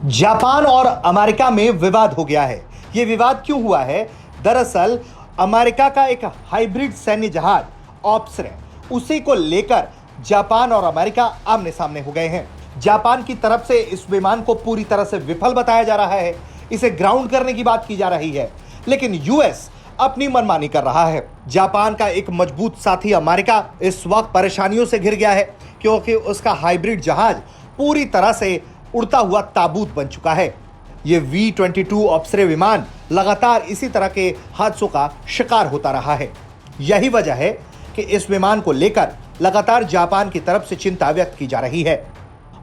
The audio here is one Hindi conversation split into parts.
जापान और अमेरिका में विवाद हो गया है। यह विवाद क्यों हुआ है? दरअसल अमेरिका का एक हाइब्रिड सैन्य जहाज ऑप्सरे, उसी को लेकर जापान और अमेरिका आमने सामने हो गए हैं। जापान की तरफ से इस विमान को पूरी तरह से विफल बताया जा रहा है, इसे ग्राउंड करने की बात की जा रही है, लेकिन यूएस अपनी मनमानी कर रहा है। जापान का एक मजबूत साथी अमेरिका इस वक्त परेशानियों से घिर गया है, क्योंकि उसका हाइब्रिड जहाज पूरी तरह से उड़ता हुआ ताबूत बन चुका है। यह V-22 ऑप्सरे विमान लगातार इसी तरह के हादसों का शिकार होता रहा है। यही वजह है कि इस विमान को लेकर लगातार जापान की तरफ से चिंता व्यक्त की जा रही है।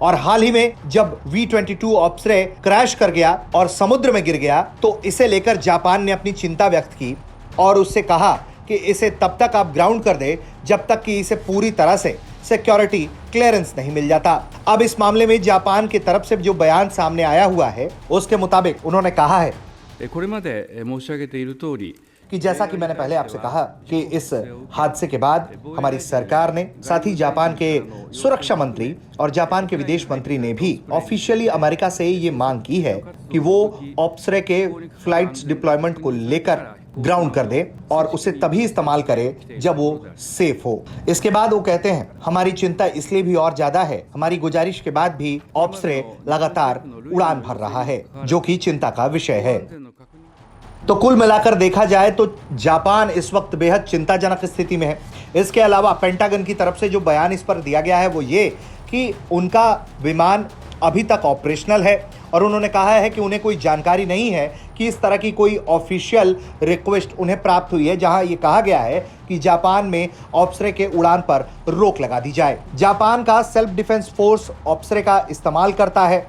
और हाल ही में जब V-22 ऑप्सरे क्रैश कर गया और समुद्र में गिर गया, तो इसे लेकर जापान ने अपनी चिंता व्यक्त की और उससे कहा कि इसे तब तक आप ग्राउंड कर दे जब तक कि इसे पूरी तरह से सिक्योरिटी क्लियरेंस नहीं मिल जाता। अब इस मामले में जापान की तरफ से जो बयान सामने आया हुआ है, उसके मुताबिक उन्होंने कहा है कि जैसा कि मैंने पहले आपसे कहा कि इस हादसे के बाद हमारी सरकार ने, साथ ही जापान के सुरक्षा मंत्री और जापान के विदेश मंत्री ने भी ऑफिशियली अमेरिका से ये मांग की है कि वो ऑप्सरे के फ्लाइट्स डिप्लॉयमेंट को लेकर ग्राउंड कर दे और उसे तभी इस्तेमाल करे जब वो सेफ हो। इसके बाद वो कहते हैं, हमारी चिंता इसलिए भी और ज्यादा है, हमारी गुजारिश के बाद भी ऑप्सरे लगातार उड़ान भर रहा है, जो कि चिंता का विषय है। तो कुल मिलाकर देखा जाए तो जापान इस वक्त बेहद चिंताजनक स्थिति में है। इसके अलावा पेंटागन की तरफ से जो बयान इस पर दिया गया है वो ये कि उनका विमान अभी तक ऑपरेशनल है और उन्होंने कहा है कि उन्हें कोई जानकारी नहीं है कि इस तरह की कोई ऑफिशियल रिक्वेस्ट उन्हें प्राप्त हुई है जहां ये कहा गया है कि जापान में ऑप्सरे के उड़ान पर रोक लगा दी जाए। जापान का सेल्फ डिफेंस फोर्स ऑप्सरे का इस्तेमाल करता है,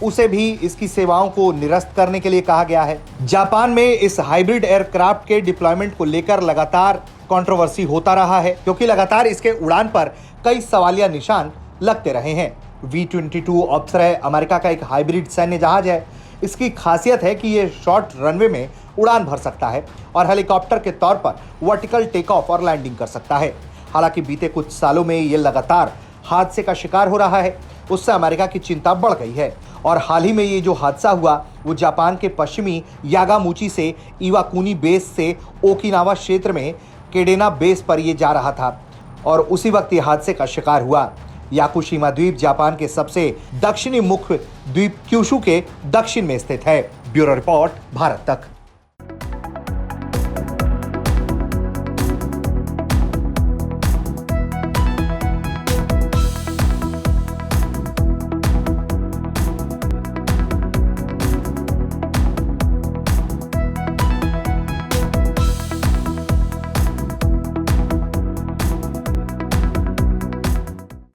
उसे भी इसकी सेवाओं को निरस्त करने के लिए कहा गया है। जापान में इस हाइब्रिड एयरक्राफ्ट के डिप्लॉयमेंट को लेकर लगातार कंट्रोवर्सी होता रहा है, क्योंकि लगातार इसके उड़ान पर कई सवालिया निशान लगते रहे हैं। V-22 ऑप्सरे अमेरिका का एक हाइब्रिड सैन्य जहाज है। इसकी खासियत है कि यह शॉर्ट रनवे में उड़ान भर सकता है और हेलीकॉप्टर के तौर पर वर्टिकल टेक ऑफ और लैंडिंग कर सकता है। हालांकि बीते कुछ सालों में यह लगातार हादसे का शिकार हो रहा है, उससे अमेरिका की चिंता बढ़ गई है। और हाल ही में ये जो हादसा हुआ वो जापान के पश्चिमी यागामुची से इवाकुनी बेस से ओकिनावा क्षेत्र में केडेना बेस पर ये जा रहा था और उसी वक्त ये हादसे का शिकार हुआ। याकुशिमा द्वीप जापान के सबसे दक्षिणी मुख्य द्वीप क्यूशु के दक्षिण में स्थित है। ब्यूरो रिपोर्ट, भारत तक।